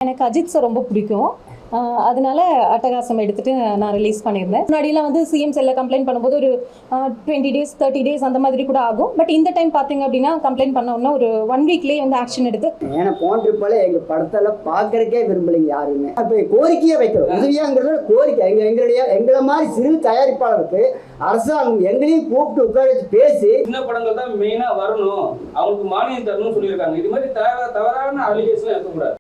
எனக்கு அஜித் சார் ரொம்ப பிடிக்கும். அதனால அட்டகாசம் எடுத்துட்டு நான் ரிலீஸ் பண்ணியிருந்தேன். முன்னாடிலாம் வந்து சிஎம் செல்ல கம்ப்ளைண்ட் பண்ணும்போது ஒரு 20 டேஸ் 30 டேஸ் அந்த மாதிரி கூட ஆகும். பட் இந்த டைம் பார்த்தீங்க அப்படின்னா கம்ப்ளைண்ட் பண்ணோம்னா ஒரு 1 வீக்லேயே வந்து ஆக்ஷன் எடுத்து ஏன்னா போன்ற போல எங்கள் படத்தில் பார்க்கறக்கே விரும்பலைங்க யாருமே. அப்போ கோரிக்கையே வைக்கிறோம். உதவியாங்கிறத கோரிக்கை எங்களை மாதிரி சிறு தயாரிப்பாளருக்கு அரசாங்கம் எங்களையும் கூப்பிட்டு உட்கார வச்சு பேசி சின்ன படங்கள் தான் மெயினாக வரணும், அவங்களுக்கு மானியம் தரணும்னு சொல்லியிருக்காங்க. இது மாதிரி தவறான அலிகேஷன் இருக்கக்கூடாது.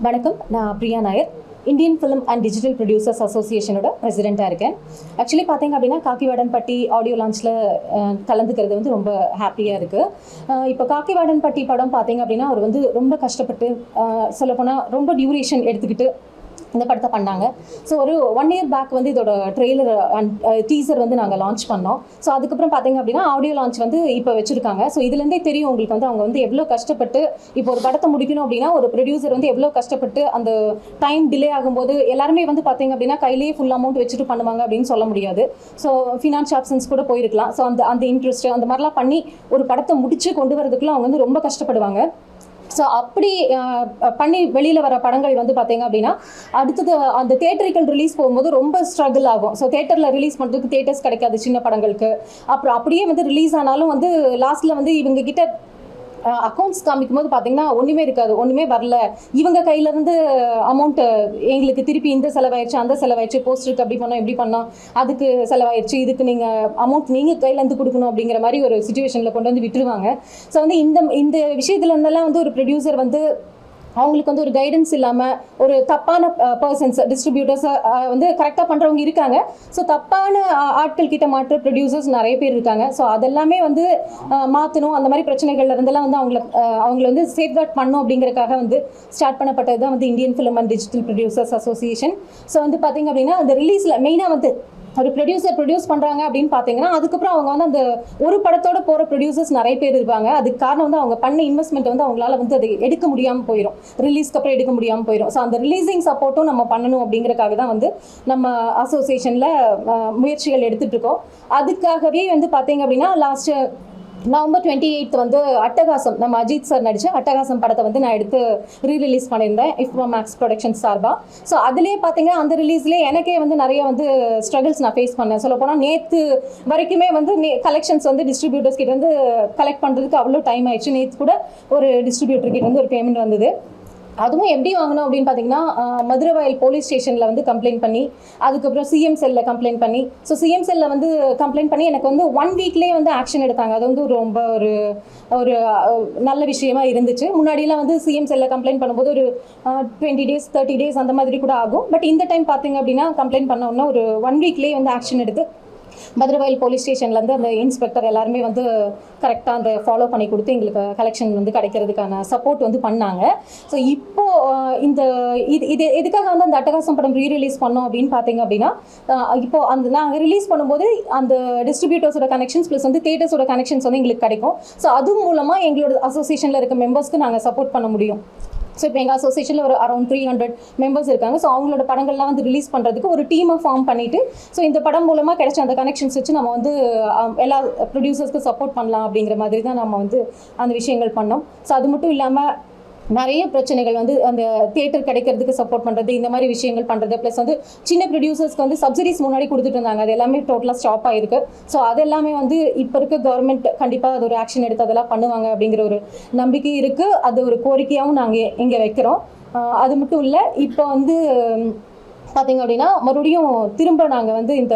வணக்கம், நான் Priya Nair, Indian film and digital producers அசோசியேஷனோட பிரசிடெண்ட்டாக இருக்கேன். ஆக்சுவலி பார்த்தீங்க அப்படின்னா காக்கிவாடன்பட்டி ஆடியோ லான்ச்சில் கலந்துக்கிறது வந்து ரொம்ப ஹாப்பியாக இருக்குது. இப்போ காக்கிவாடன்பட்டி படம் பார்த்தீங்க அப்படின்னா அவர் வந்து ரொம்ப கஷ்டப்பட்டு சொல்லப்போனால் ரொம்ப டியூரேஷன் எடுத்துக்கிட்டு இந்த படத்தை பண்ணாங்க. ஸோ ஒரு 1 year பேக் வந்து இதோட ட்ரெய்லர் அண்ட் டீசர் வந்து நாங்கள் லான்ச் பண்ணோம். ஸோ அதுக்கப்புறம் பார்த்தீங்க அப்படின்னா ஆடியோ லான்ச் வந்து இப்போ வச்சுருக்காங்க. ஸோ இதுலேருந்தே தெரியும் உங்களுக்கு வந்து அவங்க வந்து எவ்வளோ கஷ்டப்பட்டு இப்போ ஒரு படத்தை முடிக்கணும் அப்படின்னா ஒரு ப்ரொடியூசர் வந்து எவ்வளோ கஷ்டப்பட்டு அந்த டைம் டிலே ஆகும்போது எல்லாருமே வந்து பார்த்தீங்க அப்படின்னா கையிலேயே ஃபுல் அமௌண்ட் வச்சுட்டு பண்ணுவாங்க அப்படின்னு சொல்ல முடியாது. ஸோ ஃபினான்ஸ் ஆப்ஷன்ஸ் கூட போயிருக்கலாம். ஸோ அந்த இன்ட்ரெஸ்ட் அந்த மாதிரிலாம் பண்ணி ஒரு படத்தை முடிச்சு கொண்டு வரதுக்குள்ள அவங்க வந்து ரொம்ப கஷ்டப்படுவாங்க. ஸோ அப்படி பண்ணி வெளியில் வர படங்கள் வந்து பார்த்தீங்க அப்படின்னா அடுத்தது அந்த தியேட்டரிக்கல் ரிலீஸ் போகும்போது ரொம்ப ஸ்ட்ரகிள் ஆகும். ஸோ தியேட்டரில் ரிலீஸ் பண்ணுறதுக்கு தியேட்டர்ஸ் கிடைக்காது சின்ன படங்களுக்கு. அப்புறம் அப்படியே வந்து ரிலீஸ் ஆனாலும் வந்து லாஸ்ட்டில் வந்து இவங்க கிட்ட அக்கௌண்ட்ஸ் காமிக்கும் போது பார்த்தீங்கன்னா ஒன்றுமே இருக்காது, ஒன்றுமே வரல. இவங்க கையிலேருந்து அமௌண்ட்டு எங்களுக்கு திருப்பி இந்த செலவாயிடுச்சு அந்த செலவாயிடுச்சு, போஸ்டருக்கு அப்படி பண்ணோம் இப்படி பண்ணோம், அதுக்கு செலவாயிடுச்சு, இதுக்கு நீங்கள் அமௌண்ட் நீங்கள் கையிலேருந்து கொடுக்கணும் அப்படிங்கிற மாதிரி ஒரு சுச்சுவேஷனில் கொண்டு வந்து விட்டுருவாங்க. ஸோ வந்து இந்த விஷயத்துலேருந்தெல்லாம் வந்து ஒரு ப்ரொடியூசர் வந்து அவங்களுக்கு வந்து ஒரு கைடன்ஸ் இல்லாமல் ஒரு தப்பான பர்சன்ஸ் டிஸ்ட்ரிபியூட்டர்ஸ் வந்து கரெக்டாக பண்ணுறவங்க இருக்காங்க. ஸோ தப்பான ஆட்கள் கிட்ட மாற்ற ப்ரொடியூசர்ஸ் நிறைய பேர் இருக்காங்க. ஸோ அதெல்லாமே வந்து மாற்றணும். அந்த மாதிரி பிரச்சனைகள்ல இருந்தெல்லாம் வந்து அவங்கள வந்து சேஃப்கார்ட் பண்ணணும் அப்படிங்கிறதுக்காக வந்து ஸ்டார்ட் பண்ணப்பட்டது தான் வந்து Indian film and digital producers association. So வந்து பார்த்தீங்க அப்படின்னா அந்த ரிலீஸில் மெயினாக வந்து ஒரு ப்ரொடியூசர் ப்ரொடியூஸ் பண்ணுறாங்க அப்படின்னு பார்த்தீங்கன்னா அதுக்கப்புறம் அவங்க வந்து அந்த ஒரு படத்தோட போகிற ப்ரொடியூசர்ஸ் நிறைய பேர் இருப்பாங்க. அதுக்கு காரணம் வந்து அவங்க பண்ண இன்வெஸ்ட்மெண்ட் வந்து அவங்களால வந்து அதை எடுக்க முடியாமல் போயிடும், ரிலீஸ்க்கு அப்புறம் எடுக்க முடியாமல் போயிடும். ஸோ அந்த ரிலீசிங் சப்போர்ட்டும் நம்ம பண்ணணும் அப்படிங்கிறக்காக தான் வந்து நம்ம அசோசியேஷனில் முயற்சிகள் எடுத்துகிட்டு இருக்கோம். அதுக்காகவே வந்து பார்த்தீங்க அப்படின்னா லாஸ்ட்டு நவம்பர் 28 வந்து அட்டகாசம் நம்ம அஜித் சார் நடித்த அட்டகாசம் படத்தை வந்து நான் எடுத்து ரீரிலீஸ் பண்ணியிருந்தேன் இஃப்ரோ மேக்ஸ் ப்ரொடக்ஷன்ஸ் சார்பாக. ஸோ அதுலேயே பார்த்தீங்கன்னா அந்த ரிலீஸ்லேயே எனக்கே வந்து நிறைய வந்து ஸ்ட்ரகிள்ஸ் நான் ஃபேஸ் பண்ணேன். சொல்ல போனால் நேற்று வரைக்குமே வந்து கலெக்ஷன்ஸ் வந்து டிஸ்ட்ரிபியூட்டர்ஸ் கிட்ட வந்து கலெக்ட் பண்ணுறதுக்கு அவ்வளோ டைம் ஆயிடுச்சு. நேற்று கூட ஒரு டிஸ்ட்ரிபியூட்டர் கிட்ட வந்து ஒரு பேமெண்ட் வந்தது. அதுவும் எப்படி வாங்கணும் அப்படின்னு பார்த்தீங்கன்னா மதுரவாயல் போலீஸ் ஸ்டேஷனில் வந்து கம்ப்ளைண்ட் பண்ணி அதுக்கப்புறம் சிஎம் செல்லில் கம்ப்ளைண்ட் பண்ணி ஸோ சிஎம் செல்லில் வந்து கம்ப்ளைண்ட் பண்ணி எனக்கு வந்து 1 வீக்லேயே வந்து ஆக்ஷன் எடுத்தாங்க. அது வந்து ரொம்ப ஒரு நல்ல விஷயமா இருந்துச்சு. முன்னாடியெல்லாம் வந்து சிஎம் செல்லில் கம்ப்ளைண்ட் பண்ணும்போது ஒரு 20 டேஸ் 30 டேஸ் அந்த மாதிரி கூட ஆகும். பட் இந்த டைம் பார்த்தீங்க அப்படின்னா கம்ப்ளைண்ட் பண்ணோம்னா ஒரு 1 வீக்லேயே வந்து ஆக்ஷன் எடுத்து மதுரவாயல் போலீஸ் ஸ்டேஷன்லேருந்து அந்த இன்ஸ்பெக்டர் எல்லாருமே வந்து கரெக்டாக அந்த ஃபாலோ பண்ணி கொடுத்து எங்களுக்கு கலெக்ஷன் வந்து கிடைக்கிறதுக்கான சப்போர்ட் வந்து பண்ணாங்க. ஸோ இப்போது இது எதுக்காக வந்து அந்த அட்டகாசம் படம் ரீரிலீஸ் பண்ணோம் அப்படின்னு பார்த்தீங்க அப்படின்னா இப்போது அந்த நாங்கள் ரிலீஸ் பண்ணும்போது அந்த டிஸ்ட்ரிபியூட்டர்ஸோட கனெக்ஷன்ஸ் ப்ளஸ் வந்து தியேட்டர்ஸோட கனெக்ஷன்ஸ் வந்து எங்களுக்கு கிடைக்கும். ஸோ அது மூலமாக எங்களோட அசோசியேஷனில் இருக்க மெம்பர்ஸ்க்கு நாங்கள் சப்போர்ட் பண்ண முடியும். ஸோ இப்போ எங்கள் அசோசியேஷனில் ஒரு அரௌண்ட் 300 மெம்பர்ஸ் இருக்காங்க. ஸோ அவங்களோட படங்கள்லாம் வந்து ரிலீஸ் பண்ணுறதுக்கு ஒரு டீமை ஃபார்ம் பண்ணிவிட்டு ஸோ இந்த படம் மூலமாக கிடைச்ச அந்த கனெக்ஷன்ஸ் வச்சு நம்ம வந்து எல்லா ப்ரொடியூசர்ஸ்க்கு சப்போர்ட் பண்ணலாம் அப்படிங்கிற மாதிரி தான் நம்ம வந்து அந்த விஷயங்கள் பண்ணோம். ஸோ அது மட்டும் இல்லாமல் நிறைய பிரச்சனைகள் வந்து அந்த தியேட்டர் கிடைக்கிறதுக்கு சப்போர்ட் பண்ணுறது இந்த மாதிரி விஷயங்கள் பண்ணுறது ப்ளஸ் வந்து சின்ன ப்ரொடியூசர்ஸ்க்கு வந்து சப்சிடிஸ் முன்னாடி கொடுத்துட்டு இருந்தாங்க. அது எல்லாமே டோட்டலாக ஸ்டாப் ஆகிருக்கு. ஸோ அது எல்லாமே வந்து இப்போ இருக்க கவர்மெண்ட் கண்டிப்பாக அது ஒரு ஆக்ஷன் எடுத்து அதெல்லாம் பண்ணுவாங்க அப்படிங்கிற ஒரு நம்பிக்கை இருக்குது. அது ஒரு கோரிக்கையாகவும் நாங்கள் இங்கே வைக்கிறோம். அது மட்டும் இல்லை, இப்போ வந்து பார்த்தீங்க அப்படின்னா மறுபடியும் திரும்ப நாங்கள் வந்து இந்த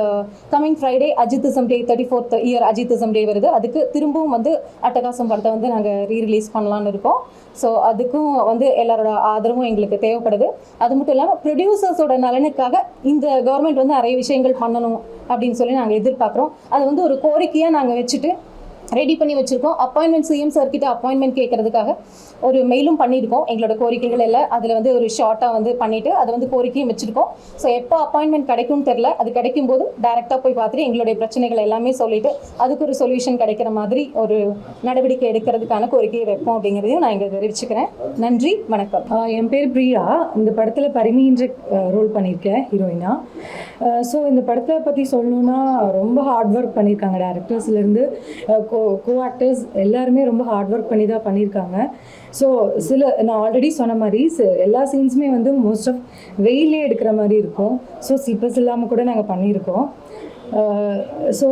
கமிங் ஃப்ரைடே அஜித்திசம் டே 34th இயர் அஜித்திசம் டே வருது. அதுக்கு திரும்பவும் வந்து அட்டகாசம் படத்தை வந்து நாங்கள் ரீரிலீஸ் பண்ணலான்னு இருக்கோம். ஸோ அதுக்கும் வந்து எல்லாரோட ஆதரவும் எங்களுக்கு தேவைப்படுது. அது மட்டும் இல்லாமல் ப்ரொடியூசர்ஸோட நலனுக்காக இந்த கவர்மெண்ட் வந்து நிறைய விஷயங்கள் பண்ணணும் அப்படின்னு சொல்லி நாங்கள் எதிர்பார்க்குறோம். அது வந்து ஒரு கோரிக்கையாக நாங்கள் வச்சுட்டு ரெடி பண்ணி வச்சுருக்கோம். அப்பாயின்மெண்ட் சிஎம் சார் கிட்ட அப்பாயின்மெண்ட் கேட்கறதுக்காக ஒரு மெயிலும் பண்ணியிருக்கோம். எங்களோட கோரிக்கைகள் எல்லாம் அதில் வந்து ஒரு ஷார்ட்டாக வந்து பண்ணிவிட்டு அதை வந்து கோரிக்கையும் வச்சுருக்கோம். ஸோ எப்போ அப்பாயின்மெண்ட் கிடைக்கும்னு தெரில, அது கிடைக்கும் போது டேரெக்டாக போய் பார்த்துட்டு எங்களுடைய பிரச்சனைகள் எல்லாமே சொல்லிவிட்டு அதுக்கு ஒரு சொல்யூஷன் கிடைக்கிற மாதிரி ஒரு நடவடிக்கை எடுக்கிறதுக்கான கோரிக்கையை வைப்போம் அப்படிங்கிறதையும் நான் இங்கே தெரிவிச்சுக்கிறேன். நன்றி, வணக்கம். என் பேர் பிரியா. இந்த படத்தில் பரிமின்ற ரோல் பண்ணியிருக்கேன், ஹீரோயினா. ஸோ இந்த படத்தை பற்றி சொல்லணுன்னா ரொம்ப ஹார்ட் ஒர்க் பண்ணியிருக்காங்க. டேரக்டர்ஸ்லேருந்து கோ ஆக்டர்ஸ் எல்லாருமே ரொம்ப ஹார்ட் ஒர்க் பண்ணி தான் பண்ணியிருக்காங்க. ஸோ நான் ஆல்ரெடி சொன்ன மாதிரி எல்லா சீன்ஸுமே வந்து மோஸ்ட் ஆஃப் வெயிலே எடுக்கிற மாதிரி இருக்கும். ஸோ ஸ்லிப்பர்ஸ் இல்லாமல் கூட நாங்கள் பண்ணியிருக்கோம். ஸோ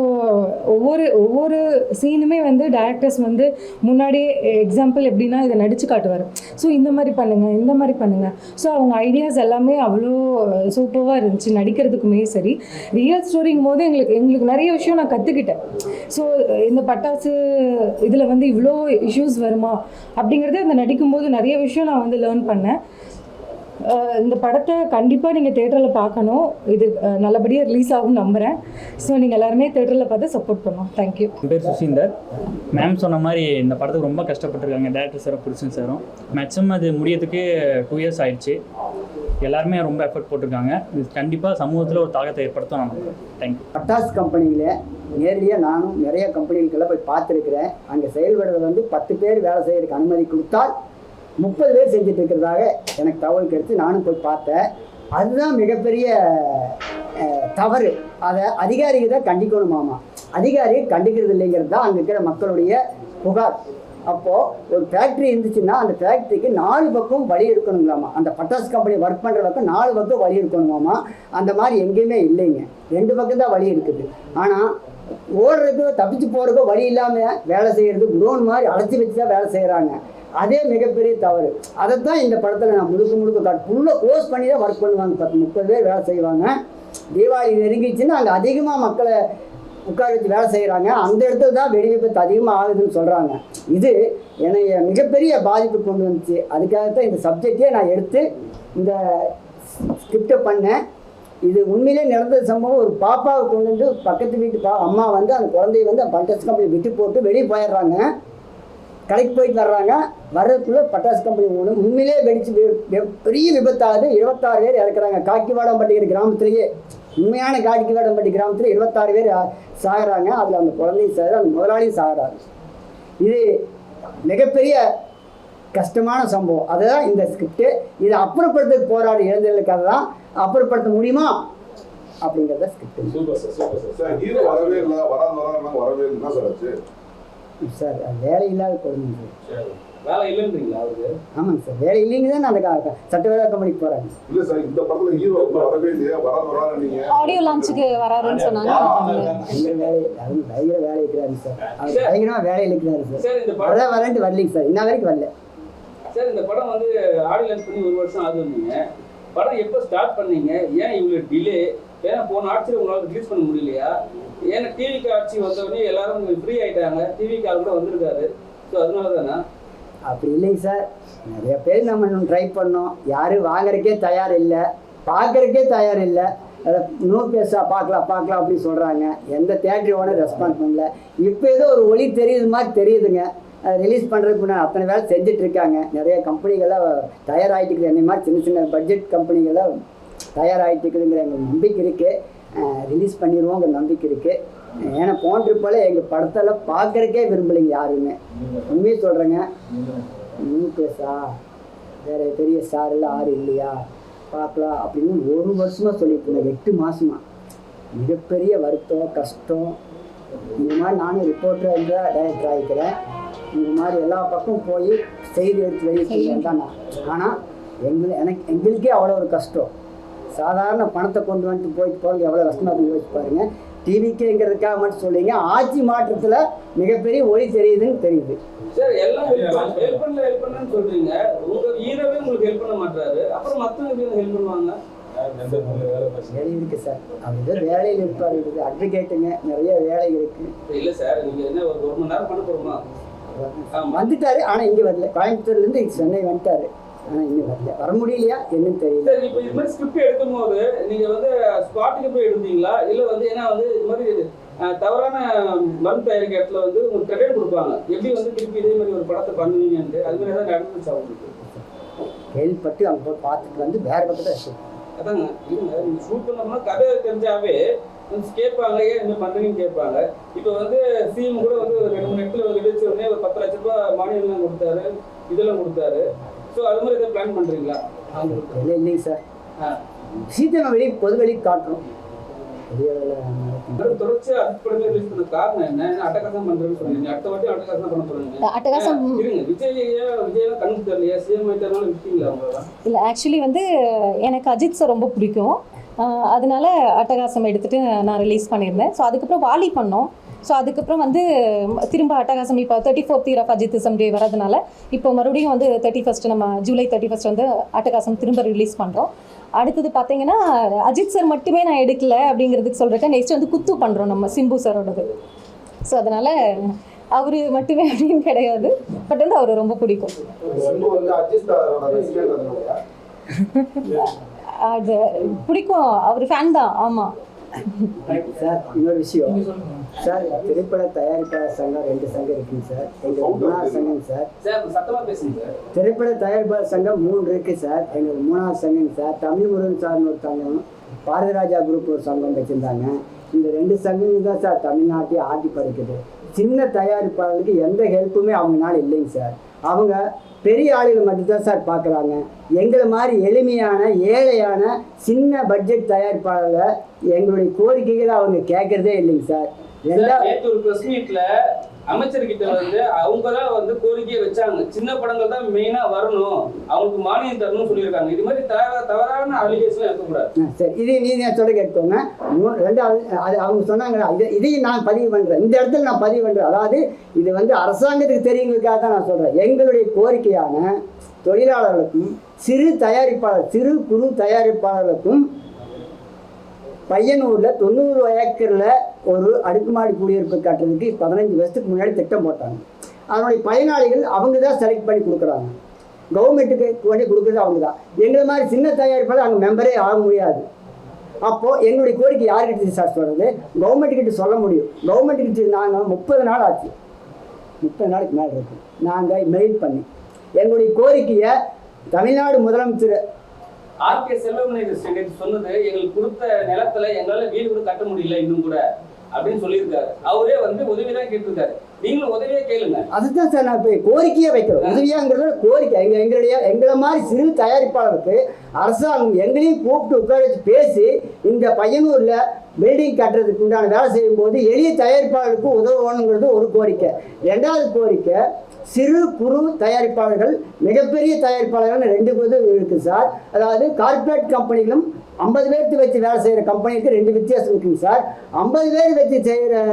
ஒவ்வொரு சீனுமே வந்து டேரக்டர்ஸ் வந்து முன்னாடியே எக்ஸாம்பிள் எப்படின்னா இதை நடித்து காட்டுவார். ஸோ இந்த மாதிரி பண்ணுங்கள். ஸோ அவங்க ஐடியாஸ் எல்லாமே அவ்வளோ சூப்பராக இருந்துச்சு. நடிக்கிறதுக்குமே சரி, ரியல் ஸ்டோரிங்கும் போது எங்களுக்கு நிறைய விஷயம் நான் கற்றுக்கிட்டேன். ஸோ இந்த பட்டாசு இதில் வந்து இவ்வளோ இஷ்யூஸ் வருமா அப்படிங்கிறது அந்த நடிக்கும்போது நிறைய விஷயம் நான் வந்து லேர்ன் பண்ணேன். இந்த படத்தை கண்டிப்பாக நீங்கள் தேட்டரில் பார்க்கணும். இது நல்லபடியாக ரிலீஸ் ஆகும் நம்புகிறேன். ஸோ நீங்கள் எல்லாருமே தேட்டரில் பார்த்து சப்போர்ட் பண்ணோம். தேங்க்யூ. என் பேர் சுசீந்தர். மேம் சொன்ன மாதிரி இந்த படத்துக்கு ரொம்ப கஷ்டப்பட்டுருக்காங்க டேரக்டர் சாரும் புருஷன் சாரும். மேக்ஸிமம் அது முடியறதுக்கு 2 years ஆயிடுச்சு. எல்லாருமே ரொம்ப எஃபர்ட் போட்டிருக்காங்க. இது கண்டிப்பாக சமூகத்தில் ஒரு தாக்கத்தை ஏற்படுத்தும். நமக்கு தேங்க்யூ. பட்டாசு கம்பெனியில் நேரடியாக நானும் நிறைய கம்பெனிகளுக்கெல்லாம் போய் பார்த்துருக்குறேன். அங்கே செயல்படுறது வந்து 10 பேர் வேலை செய்யறதுக்கு அனுமதி கொடுத்தால் 30 பேர் செஞ்சுட்டு இருக்கிறதாக எனக்கு தகவல் கிடைச்சி நானும் போய் பார்த்தேன். அதுதான் மிகப்பெரிய தவறு. அதை அதிகாரிகள் தான் கண்டிக்கணுமாமா. அதிகாரிகள் கண்டிக்கிறது இல்லைங்கிறது தான் அங்கே இருக்கிற மக்களுடைய புகார். அப்போது ஒரு ஃபேக்ட்ரி இருந்துச்சுன்னா அந்த ஃபேக்ட்ரிக்கு 4 பக்கம் வழி எடுக்கணுங்களாமா. அந்த பட்டாசு கம்பெனி ஒர்க் பண்ணுற பக்கம் 4 பக்கம் வழி எடுக்கணுமாமா. அந்த மாதிரி எங்கேயுமே இல்லைங்க, 2 பக்கம் தான் வழி இருக்குது. ஆனால் ஓடுறதுக்கோ தப்பிச்சு போகிறதுக்கோ வழி இல்லாமல் வேலை செய்கிறது, குடோன் மாதிரி அழைச்சி வச்சு தான் வேலை செய்கிறாங்க. அதே மிகப்பெரிய தவறு. அதைத்தான் இந்த படத்தில் நான் முழுக்க காட்டு ஃபுல்லாக க்ளோஸ் பண்ணி தான் ஒர்க் பண்ணுவாங்க. 10-30 பேர் வேலை செய்வாங்க. தீபாவளி நெருங்கிச்சுன்னா அங்கே அதிகமாக மக்களை உட்கார வச்சு வேலை செய்கிறாங்க. அந்த இடத்துல தான் வெடி விபத்து அதிகமாக ஆகுதுன்னு சொல்கிறாங்க. இது என்னைய மிகப்பெரிய பாதிப்பு கொண்டு வந்துச்சு. அதுக்காகத்தான் இந்த சப்ஜெக்டே நான் எடுத்து இந்த ஸ்கிரிப்டை பண்ணேன். இது உண்மையிலே நடந்த சம்பவம். ஒரு பாப்பாவை கொண்டு வந்து பக்கத்து வீட்டு அம்மா வந்து அந்த குழந்தைய வந்து பட்டாசு கம்பெனி விட்டு போட்டு வெளியே போயிடுறாங்க. கடைக்கு போயிட்டு வர்றாங்க. வர்றதுக்குள்ளே பட்டாசு கம்பெனி உண்மையிலே வெடிச்சு பெரிய விபத்தாகுது. 26 பேர் இறக்குறாங்க. காக்கிவாடம்பட்டிங்கிற கிராமத்திலேயே, உண்மையான காக்கிவாடம்பட்டி கிராமத்தில் 26 பேர் சாகிறாங்க. அதில் அந்த குழந்தையும் சாகுது, அந்த முதலாளியும் சாகிறாங்க. இது மிகப்பெரிய கஷ்டமான சம்பவம். அதுதான் இந்த ஸ்கிரிப்டு. இதை அப்புறப்படுத்த போராடி இளைஞர்களுக்காக தான். அப்புறப்படுத்த முடியுமா அப்படிங்கிறத ஸ்கிரிப்ட். சார் வேலை இல்லாத குழந்தைங்க சார். வேலை இல்லைன்றீங்களா அவருக்கு? ஆமாங்க சார், வேலை இல்லைங்க தான் அந்த சட்டவேளா கம்பெனிக்கு போகிறாங்க. இல்லை சார், இந்த படத்தில் ஹீரோ வரவே இல்லையா? ஆடியோ லான்ச்சுக்கு வராருன்னு சொன்னாங்க. பயங்கர வேலை இருக்கிறாரு சார். அவர் பயங்கரமாக வேலை இருக்கிறாரு சார். அதான் வரேன்ட்டு வரலைங்க சார், இன்ன வரைக்கும் வரல சார். இந்த படம் வந்து ஆடியோ லான்ச் பண்ணி 1 வருஷம் ஆகுது. வந்தீங்க படம் எப்போ ஸ்டார்ட் பண்ணீங்க? ஏன் இவ்வளோ டிலே? ஏன்னா போன ஆட்சியில் உங்களால் ரிலீஸ் பண்ண முடியலையா? ஏன்னா டிவிக்கு ஆட்சி வந்தவொடனே எல்லாரும் ஃப்ரீ ஆகிட்டாங்க. டிவிக்கு ஆள் கூட வந்திருக்காரு. ஸோ அதனால தானே? அப்படி இல்லைங்க சார். நிறைய பேர் நம்ம இன்னும் ட்ரை பண்ணோம். யாரும் வாங்குறதுக்கே தயார் இல்லை, பார்க்குறதுக்கே தயார் இல்லை. அதை பார்க்கலாம் அப்படின்னு சொல்கிறாங்க. எந்த தேட்டரி ஓனர் ரெஸ்பான்ஸ் பண்ணல. இப்போ ஏதோ ஒரு ஒளி தெரியுது மாதிரி தெரியுதுங்க. அதை ரிலீஸ் பண்ணுறதுக்கு முன்னாடி அத்தனை வேலை செஞ்சுட்டு இருக்காங்க. நிறைய கம்பெனிகள்லாம் தயாராகிட்டு இருக்குது. என்னை மாதிரி சின்ன பட்ஜெட் கம்பெனிகள்லாம் தயாராகிட்டு இருக்குதுங்கிற எங்களுக்கு நம்பிக்கை இருக்குது. ரிலீஸ் பண்ணிடுவோங்கிற நம்பிக்கை இருக்குது. ஏன்னா போன்ற போல் எங்கள் படத்தெல்லாம் பார்க்குறக்கே விரும்பலைங்க யாருமே. உண்மையை சொல்கிறேங்க. பேசா வேறு பெரிய ஸ்டார் எல்லாம் யாரும் இல்லையா பார்க்கலாம் அப்படின்னு 1 வருஷமாக சொல்லிட்டு இருந்தேன். 8 மாதமாக மிகப்பெரிய வருத்தம், கஷ்டம். இந்த மாதிரி நானும் ரிப்போர்ட்டராக இருந்தால் டைரக்டர் ஆகிக்கிறேன். இந்த மாதிரி எல்லா பக்கம் போய் செய்தி எடுத்து வெளியே தான் நான். ஆனால் எங்களுக்கே அவ்வளோ ஒரு கஷ்டம். சாதாரண பணத்தை கொண்டு வந்துட்டு போயிட்டு போகிறது எவ்வளோ கஷ்டமாக யோசிச்சு பாருங்க. டிவிக்குங்கிறதுக்காக மட்டும் சொல்லிங்க. ஆட்சி மாற்றத்தில் மிகப்பெரிய ஒளி தெரியுதுன்னு தெரியுது சார். எல்லாம் ஹெல்ப் பண்ணலன்னு சொல்றீங்க. உங்க ஹீரோவே உங்களுக்கு ஹெல்ப் பண்ண மாட்டாரு, அப்புறம் மற்றவங்க ஹெல்ப் பண்ணுவாங்க? வேலை இருக்கு சார். அவங்க வேலையில் இருப்பார். இருக்குது அட்வொகேட்டுங்க, நிறைய வேலை இருக்கு. இல்லை சார், நீங்கள் என்ன ஒரு 1 மணி நேரம் பண்ண போகிறோமா? வந்துட்டாரு. ஆனால் இங்கே வரல. கோயம்புத்தூர்லேருந்து சென்னை வந்துட்டாரு. ஆனால் இன்னும் வரல. வர முடியலையா என்னன்னு தெரியல. சார், இப்போ இது மாதிரி ஸ்கிரிப்ட் எடுக்கும் போது நீங்கள் வந்து ஸ்பாட்டுக்கு போய் எடுத்தீங்களா? இல்லை வந்து ஏன்னா வந்து இது மாதிரி தவறான மருந்து தயாரிக்கிற இடத்துல வந்து உங்களுக்கு கிரெடிட் கொடுப்பாங்க. எப்படி வந்து திருப்பி இதே மாதிரி ஒரு படத்தை பண்ணுவீங்கன்ட்டு அது மாதிரி ஏதாவது நடந்துச்சு அவங்களுக்கு? கேள்விப்பட்டு அங்கே போய் பார்த்துட்டு வந்து வேற பக்கத்தில் அதாங்க இல்லைங்க, நீங்கள் ஷூட் பண்ணோம்னா கதை தெரிஞ்சாவே கேட்பாங்க, ஏன் இந்த மாதிரி பண்ணுறீங்கன்னு கேட்பாங்க. இப்போ வந்து சிஎம் கூட வந்து ஒரு 2-3 இடத்துல விடுவிச்ச உடனே ஒரு 10 லட்ச ரூபாய் மானியம்லாம் கொடுத்தாரு, இதெல்லாம் கொடுத்தாரு. ஸோ அது மாதிரி எதாவது பிளான் பண்ணுறீங்களா? இல்லை இல்லைங்க சார், விஷயத்தை நம்ம வெளியே பொது வெளியே காட்டுறோம். தொடர்ச்சியா அடுத்த ரிலீஸ் பண்ண காரணம் என்ன? அட்டகாசம் பண்றேன்னு சொன்னீங்க, அடுத்த வாட்டி அட்டகாசம் பண்ண போறீங்க. அட்டகாசம் இருங்க, விஜய் கண்ணுக்கு தெரியலையா? சிஎம் ஆயிட்டாலும் விட்டீங்களா அவங்க? இல்லை, ஆக்சுவலி வந்து எனக்கு அஜித் சார் ரொம்ப பிடிக்கும். அதனால அட்டகாசம் எடுத்துகிட்டு நான் ரிலீஸ் பண்ணியிருந்தேன். ஸோ அதுக்கப்புறம் வாலி பண்ணோம். ஸோ அதுக்கப்புறம் வந்து திரும்ப அட்டகாசம் இப்போ 34th year ஆஃப் அஜித்திசம் டே வரதுனால இப்போ மறுபடியும் வந்து 31st நம்ம ஜூலை 31st வந்து அட்டகாசம் திரும்ப ரிலீஸ் பண்ணுறோம். அடுத்தது பார்த்தீங்கன்னா அஜித் சார் மட்டுமே நான் எடுக்கல அப்படிங்கிறதுக்கு சொல்கிறேன். நெக்ஸ்ட் வந்து குத்து பண்ணுறோம் நம்ம சிம்பு சாரோடது. ஸோ அதனால் அவர் மட்டுமே அப்படின்னு கிடையாது, பட் வந்து அவர் ரொம்ப பிடிக்கும். அது பிடிக்கும், அவர் ஃபேன் தான். ஆமாம் சார், இன்னொரு விஷயம் சார், திரைப்பட தயாரிப்பாளர் சங்கம் 2 சங்கம் இருக்குங்க சார். எங்கள் 3வது சங்கம் சார். சத்தமா பேசுங்க. திரைப்பட தயாரிப்பாளர் சங்கம் 3 இருக்கு சார். எங்களுக்கு 3வது சங்கம் சார். தமிழ் முருகன் சார்னு ஒரு சங்கம், பாரதிராஜா குரூப் ஒரு சங்கம் வச்சுருந்தாங்க. இந்த 2 சங்கம் தான் சார் தமிழ்நாட்டையே ஆட்டி பறிக்குது. சின்ன தயாரிப்பாளர்களுக்கு எந்த ஹெல்ப்புமே அவங்கனால இல்லைங்க சார். அவங்க பெரிய ஆளுகள் மட்டும்தான் சார் பார்க்குறாங்க. எங்களை மாதிரி எளிமையான ஏழையான சின்ன பட்ஜெட் தயாரிப்பாளர்களை எங்களுடைய கோரிக்கைகளை அவங்க கேட்கறதே இல்லைங்க சார். ஒரு பிரஸ் மீட்ல அமைச்சர்கிட்ட வந்து அவங்க தான் வந்து கோரிக்கையை வச்சாங்க, சின்ன படங்கள் தான் மெயினா வரணும், அவங்களுக்கு மானியம் தரணும்னு சொல்லியிருக்காங்க. இது மாதிரி தவறான அலிகேஷன் இருக்கக்கூடாது. சரி, இது நீங்க சொல்ல கேட்கோங்க. 2வது அது அவங்க சொன்னாங்களா, இதையும் நான் பதிவு பண்றேன். இந்த இடத்துல நான் பதிவு பண்றேன். அதாவது இது வந்து அரசாங்கத்துக்கு தெரியுங்கிறதுக்காக தான் நான் சொல்றேன். எங்களுடைய கோரிக்கையான தொழிலாளர்களுக்கும் சிறு குறு தயாரிப்பாளர்களுக்கும் பையனூர்ல 90 ஏக்கர்ல ஒரு அடுக்குமாடி குடியிருப்பு கட்டுறதுக்கு 15 வருஷத்துக்கு முன்னாடி திட்டம் போட்டாங்க. அதனுடைய பயனாளிகள் அவங்க தான் செலக்ட் பண்ணி கொடுக்குறாங்க. கவர்மெண்ட்டுக்கு பண்ணி கொடுக்குறது அவங்க தான். எங்களை மாதிரி சின்ன தயாரிப்பாளர் அங்கே மெம்பரே ஆக முடியாது. அப்போது எங்களுடைய கோரிக்கை யாருக்கிட்ட சார் சொல்கிறது? கவர்மெண்ட்டுக்கிட்ட சொல்ல முடியும். கவர்மெண்ட்டுக்கிட்ட நாங்கள் 30 நாள் ஆச்சு, 30 நாளுக்கு மேலே இருக்கு. நாங்கள் மெயில் பண்ணி எங்களுடைய கோரிக்கையை தமிழ்நாடு முதலமைச்சர் ஆர்கே செல்வமணி சொன்னது, எங்களுக்கு கொடுத்த நிலத்துல எங்களால வீடு கூட கட்ட முடியல இன்னும் கூட அப்படின்னு சொல்லியிருக்காரு. அவரே வந்து உதவிதான் கேட்டிருக்காரு. நீங்களும் உதவியே கேளுங்க. அதுதான் சார் நான் இப்போ கோரிக்கையே வைக்கிறோம். உதவியாங்கிறது கோரிக்கை. எங்களை மாதிரி சிறு தயாரிப்பாளருக்கு அரசாங்கம் எங்களையும் கூப்பிட்டு உட்கார வச்சு பேசி இந்த பையனூர்ல பில்டிங் கட்டுறதுக்கு உண்டான வேலை செய்யும்போது எளிய தயாரிப்பாளருக்கு உதவணுங்கிறது ஒரு கோரிக்கை. 2வது கோரிக்கை, சிறு குறு தயாரிப்பாளர்கள் மிகப்பெரிய தயாரிப்பாளர்கள் 2 பேர் இருக்குது சார். அதாவது கார்பரேட் கம்பெனிகளும் 50 பேருக்கு வச்சு வேலை செய்கிற கம்பெனிக்கு 2 வித்தியாசம் இருக்குங்க சார். 50 பேர் வச்சு செய்கிற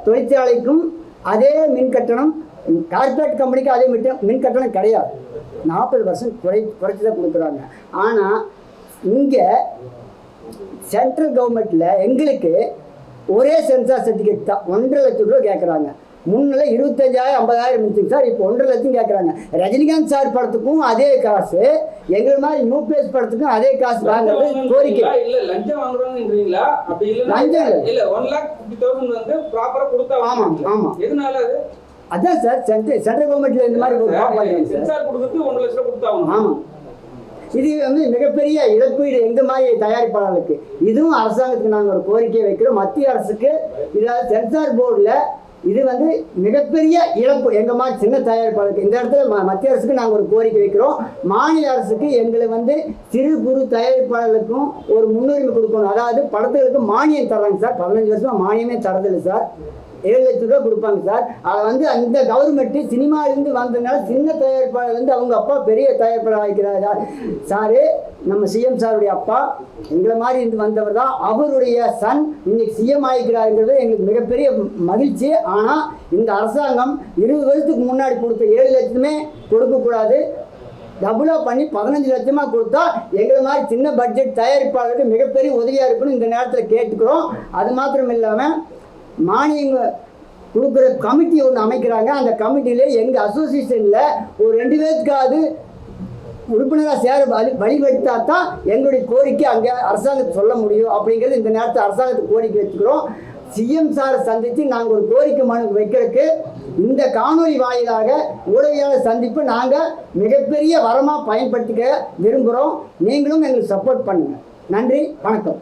தொழிற்சாலைக்கும் அதே மின் கட்டணம், கார்பரேட் கம்பெனிக்கு அதே மின் கட்டணம் கிடையாது. 40% குறைச்சி தான் கொடுக்குறாங்க. ஆனால் இங்கே சென்ட்ரல் கவர்மெண்ட்டில் எங்களுக்கு ஒரே சென்சார் சர்டிஃபிகேட் தான் 1.5 லட்சம் ரூபா கேட்குறாங்க. முன்னில் 25,000 50,000 இருந்துச்சு சார். இப்போ 1.5 லட்சம் கேட்குறாங்க. ரஜினிகாந்த் சார் படத்துக்கும் அதே காசு, எங்களை மாதிரி நியூ பேஸ் படத்துக்கும் அதே காசு வாங்குறது கோரிக்கை. இல்ல லஞ்சம் வாங்குறாங்கன்றீங்களா? அப்படி இல்ல, லஞ்சம் இல்ல 1,50,000 வந்து ப்ராப்பரா கொடுத்தா. ஆமாம் ஆமாம். எதனால அது? அதான் சார் சென்ட்ரல் கவர்மெண்ட்ல இந்த மாதிரி சென்சார் கொடுத்து 1 லட்சம் ரூபாய் கொடுத்தாகணும். ஆமாம். இது வந்து மிகப்பெரிய இழப்பீடு எங்க மாதிரி தயாரிப்பாளர்களுக்கு. இதுவும் அரசாங்கத்துக்கு நாங்கள் ஒரு கோரிக்கை வைக்கிறோம். மத்திய அரசுக்கு இதாவது சென்சார் போர்டில் இது வந்து மிகப்பெரிய இழப்பு எங்க மாதிரி சின்ன தயாரிப்பாளருக்கு. இந்த இடத்துல மத்திய அரசுக்கு நாங்கள் ஒரு கோரிக்கை வைக்கிறோம். மாநில அரசுக்கு எங்களை வந்து சிறு குறு தயாரிப்பாளர்களுக்கும் ஒரு முன்னுரிமை கொடுக்கணும். அதாவது படத்துகளுக்கு மானியம் தர்றாங்க சார். 15 வருஷமா மானியமே தரதில்லை சார். 7 லட்சம் ரூபா கொடுப்பாங்க சார். அதை வந்து அந்த கவர்மெண்ட்டு சினிமாவிலேருந்து வந்ததுனால சின்ன தயாரிப்பாளர் வந்து அவங்க அப்பா பெரிய தயாரிப்பாளர் ஆகிக்கிறாரா சாரு. நம்ம சிஎம் சாருடைய அப்பா எங்களை மாதிரி இருந்து வந்தவர் தான். அவருடைய சன் இன்னைக்கு சிஎம் ஆகிக்கிறாருங்கிறது எங்களுக்கு மிகப்பெரிய மகிழ்ச்சி. ஆனால் இந்த அரசாங்கம் 20 வருஷத்துக்கு முன்னாடி கொடுத்த 7 லட்சமே கொடுக்கக்கூடாது, டபுளாக பண்ணி 15 லட்சமாக கொடுத்தா எங்களை மாதிரி சின்ன பட்ஜெட் தயாரிப்பாளருக்கு மிகப்பெரிய உதவியாக இருக்குன்னு இந்த நேரத்தில் கேட்டுக்கிறோம். அது மாத்திரம் இல்லாமல் மானியங்க கொடுக்குற கமிட்டி ஒன்று அமைக்கிறாங்க. அந்த கமிட்டியில எங்கள் அசோசியேஷனில் ஒரு 2 பேருக்காவது உறுப்பினராக சேர வழிவகுத்தா தான் எங்களுடைய கோரிக்கை அங்கே அரசாங்கத்துக்கு சொல்ல முடியும். அப்படிங்கிறது இந்த நேரத்தில் அரசாங்கத்துக்கு கோரிக்கை வச்சுக்கிறோம். சிஎம் சாரை சந்தித்து நாங்கள் ஒரு கோரிக்கை மனு வைக்கிறதுக்கு இந்த காணொலி வாயிலாக ஊடகவியலாளர் சந்திப்பு நாங்கள் மிகப்பெரிய வரமாக பயன்படுத்திக்க விரும்புகிறோம். நீங்களும் எங்களுக்கு சப்போர்ட் பண்ணுங்கள். நன்றி, வணக்கம்.